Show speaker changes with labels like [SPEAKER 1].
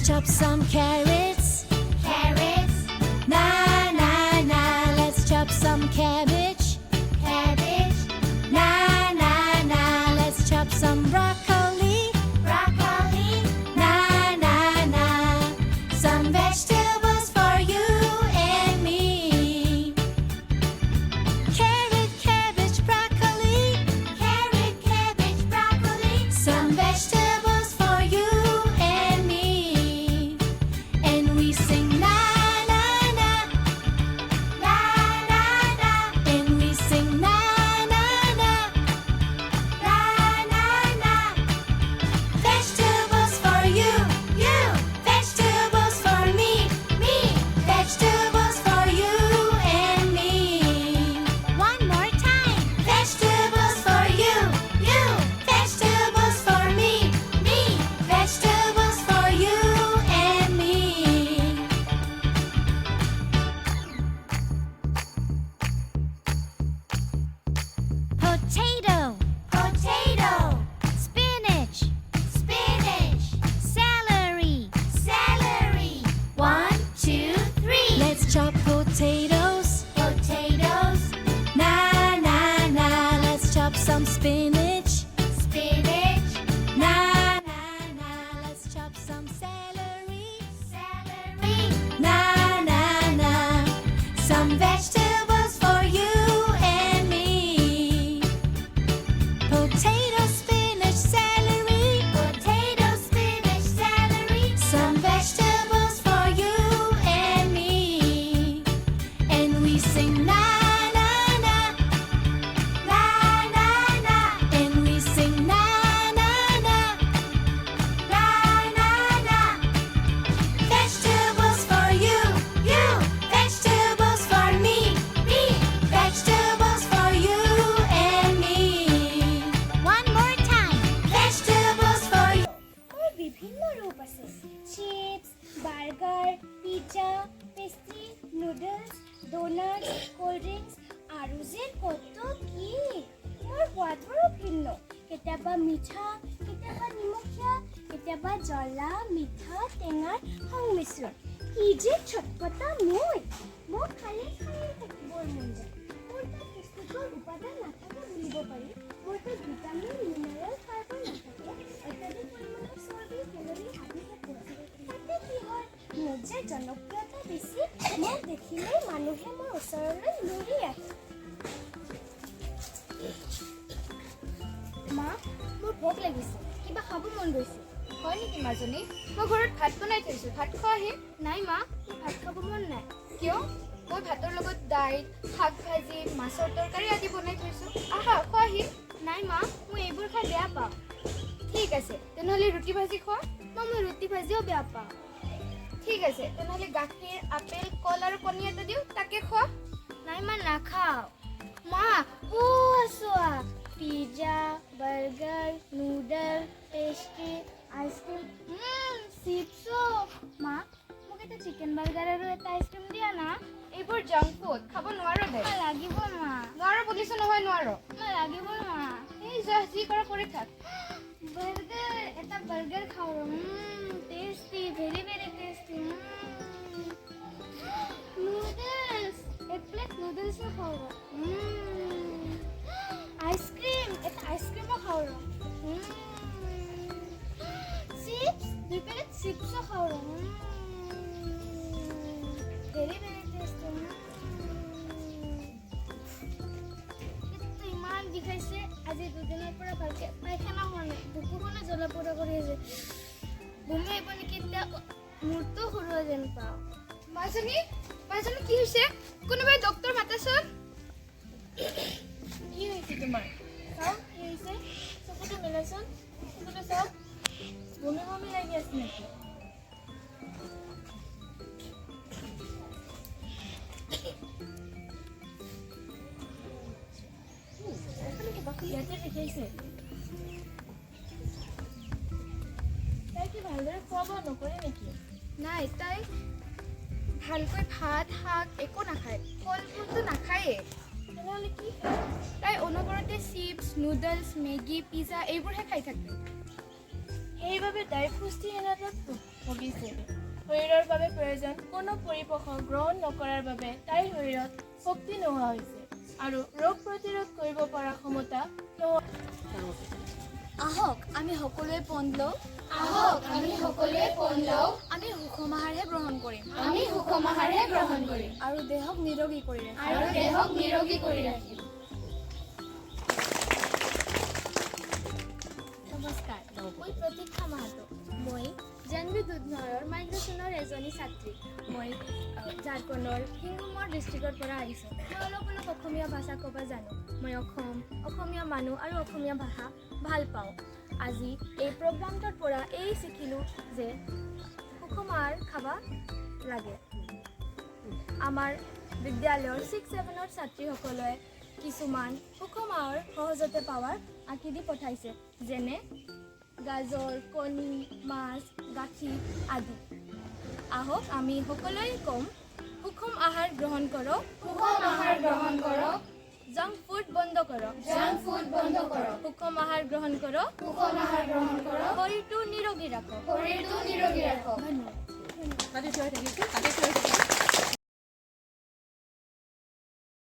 [SPEAKER 1] chop some carrots.
[SPEAKER 2] Carrots.
[SPEAKER 1] Na na na. Let's chop some cabbage.
[SPEAKER 2] Cabbage.
[SPEAKER 1] Na na na. Let's chop some broccoli.
[SPEAKER 2] Broccoli.
[SPEAKER 1] Na na na. Some vegetables for you and me. Carrot, cabbage, broccoli.
[SPEAKER 2] Carrot, cabbage, broccoli.
[SPEAKER 1] Some vegetables for you and me. And we sing na na na.
[SPEAKER 2] La la la.
[SPEAKER 1] And we sing na na na.
[SPEAKER 2] La la la.
[SPEAKER 1] Vegetables for you, you. Vegetables for me, me. Vegetables for you and me.
[SPEAKER 2] One more time.
[SPEAKER 1] Vegetables for you, you. Vegetables for me, me. Vegetables for you and me.
[SPEAKER 2] Potato. Potato. Spinach. Spinach. Celery. Celery. 1, 2, 3.
[SPEAKER 1] Let's chop potatoes.
[SPEAKER 2] Potatoes.
[SPEAKER 1] Na na na. Let's chop some spinach.
[SPEAKER 2] Spinach.
[SPEAKER 1] Na na na. Let's chop some celery.
[SPEAKER 2] Celery.
[SPEAKER 1] Na na na. Some vegetables for you and me. Potato, spinach, celery.
[SPEAKER 2] Potato, spinach, celery.
[SPEAKER 1] Some vegetables for you and me. And we sing na na na.
[SPEAKER 2] La la la.
[SPEAKER 1] And we sing na na na.
[SPEAKER 2] La la la.
[SPEAKER 1] Vegetables for you, you. Vegetables for me, me. Vegetables for you and me.
[SPEAKER 2] One more time.
[SPEAKER 1] Vegetables for you.
[SPEAKER 3] और বিভিন্ন रूप আছে chips burger pizza pastry noodles donuts cold drinks আৰু যে কত কি মোৰ সোৱাদবোৰো ভিন্ন কেতিয়াবা মিঠা কেতিয়াবা নিমখীয়া কেতিয়াবা জ্বলা মিঠা টেঙাৰ সংমিশ্ৰণ কি যে চটপটা মোক খালে খায়ে থাকিবৰ মন যায় মোৰ তাত পুষ্টিকৰ উপাদান নাথাকে বুলিব পাৰি মোৰ তাত ভিটামিন মিনাৰেল ফাইবাৰ নাথাকে অত্যাধিক পৰিমাণৰ চৰ্বি কেলৰি আদি থাকে তাতে কি হয় মোৰ যে জনপ্ৰিয়তা বেছি মোক দেখিলেই মানুহে মোৰ ওচৰলৈ লৰি আহে মা মোৰ ভোক লাগিছে কিবা খাব মন গৈছে
[SPEAKER 4] হয় নেকি মাজনী মই ঘৰত ভাত বনাই থৈছোঁ ভাত খোৱাহি
[SPEAKER 3] নাই মা মোৰ ভাত খাব মন নাই
[SPEAKER 4] কিয় মই ভাতৰ লগত দাইল শাক ভাজি মাছৰ তৰকাৰী আদি বনাই থৈছোঁ আহা খোৱাহি
[SPEAKER 3] নাই মা মই এইবোৰ খাই বেয়া পাওঁ
[SPEAKER 4] ঠিক আছে তেনেহ'লে ৰুটি ভাজি খোৱা
[SPEAKER 3] মা মই ৰুটি ভাজিও বেয়া পাওঁ
[SPEAKER 4] ঠিক আছে তেনেহ'লে গাখীৰ আপেল কল আৰু কণী এটা দিওঁ তাকে খোৱা
[SPEAKER 3] নাই মা নাখাওঁ মা ও চোৱা pizza burger noodle pastry ice cream চিপছো মা মোক এটা চিকেন বাৰ্গাৰ আৰু এটা আইচক্ৰীম দিয়া না
[SPEAKER 4] এইবোৰ জাংক ফুড খাব নোৱাৰ দে
[SPEAKER 3] মা লাগিব মা
[SPEAKER 4] নোৱাৰ বুলিছোঁ নহয় নোৱাৰ
[SPEAKER 3] মা লাগিব মা
[SPEAKER 4] এই যা যি কৰা কৰি থাক
[SPEAKER 3] বাৰ্গাৰ এটা বাৰ্গাৰ খাওঁ tasty very very tasty noodles এক প্লেট নুডলছো খাওঁ আইচক্ৰীম এটা আইচক্ৰীমো খাওঁ চিপছ 2 প্লেট চিপছো খাওঁ ভেৰি ভেৰি টেষ্টি ইমান বিষাইছে আজি দুদিনৰ পৰা ভালকে পায়খানা হোৱা নাই বুকুখনে জ্বলা পোৰা কৰি আছে বমি আহিব নেকি এতিয়া মূৰটো সৰোৱা যেন পাওঁ
[SPEAKER 4] মাজনী কি হৈছে কোনোবাই ডক্তৰ মাতাচোন
[SPEAKER 3] কি হৈছে তোমাৰ চাওক কি হৈছে চকুটো মেলাচোন চকুটো চাওক বমি বমি লাগি আছে নেকি ইয়াতে দেখাইছে তাই কি ভালদৰে খোৱা বোৱা নকৰে নেকি
[SPEAKER 4] নাই তাই ভালকৈ ভাত শাক একো নাখায় ফল ফুলটো নাখায়েই
[SPEAKER 3] তেনেহ'লে কি
[SPEAKER 4] তাই অনবৰতে চিপছ নুডলছ মেগী পিজ্জা এইবোৰহে খাই থাকে
[SPEAKER 3] সেইবাবে তাইৰ পুষ্টিহীনতাত
[SPEAKER 5] ভুগিছে। শৰীৰৰ বাবে প্ৰয়োজন কোনো পৰিপোষক গ্ৰহণ নকৰাৰ বাবে তাইৰ শৰীৰত শক্তি নোহোৱা হৈছে আৰু ৰোগ প্ৰতিৰোধ কৰিব পৰা ক্ষমতা নোহোৱা।
[SPEAKER 3] আহক আমি সকলোৱে পণ লওঁ।
[SPEAKER 4] আহক আমি সকলোৱে পণ লওঁ।
[SPEAKER 3] আমি সুষম আহাৰহে গ্ৰহণ কৰিম
[SPEAKER 4] আমি সুষম আহাৰহে গ্ৰহণ কৰিম
[SPEAKER 3] আৰু দেহক নিৰোগী কৰি ৰাখিম।
[SPEAKER 4] আৰু দেহক নিৰোগী কৰি ৰাখিম।
[SPEAKER 3] নমস্কাৰ, মই প্ৰতীক্ষা মাহাতো। মই জাহ্নবী দুধনৈৰ মাইগ্ৰেশ্যনৰ এজনী ছাত্ৰী। মই ঝাৰখণ্ডৰ সিংহমৰ ডিষ্ট্ৰিক্টৰ পৰা আহিছোঁ। মই অলপ অসমীয়া ভাষা ক'ব জানো। মই অসমীয়া মানুহ আৰু অসমীয়া ভাষা ভাল পাওঁ। আজি এই প্ৰগ্ৰামটোৰ পৰা এই শিকিলোঁ যে সুষম আহাৰ খাব লাগে। আমাৰ বিদ্যালয়ৰ 6-7ৰ ছাত্ৰীসকলে কিছুমান সুষম আহাৰ সহজতে পাৱাৰ আঁকি দি পঠাইছে, যেনে গাজৰ, কণী, মাছ, গাখীৰ আদি। আহক আমি সকলোৱে ক'ম, সুষম আহাৰ গ্ৰহণ কৰক,
[SPEAKER 4] সুষম আহাৰ গ্ৰহণ কৰক।
[SPEAKER 3] জাংক ফুড বন্ধ কৰক,
[SPEAKER 4] জাংক ফুড বন্ধ কৰক।
[SPEAKER 3] সুষম আহাৰ গ্ৰহণ কৰক,
[SPEAKER 4] সুষম আহাৰ গ্ৰহণ কৰক।
[SPEAKER 3] শৰীৰটো নিৰোগী ৰাখক।
[SPEAKER 4] শৰীৰটো নিৰোগী ৰাখক।
[SPEAKER 3] ধন্যবাদ।
[SPEAKER 5] কাটি থৈ থাকিছোঁ, কাটি থৈ থাকিছোঁ।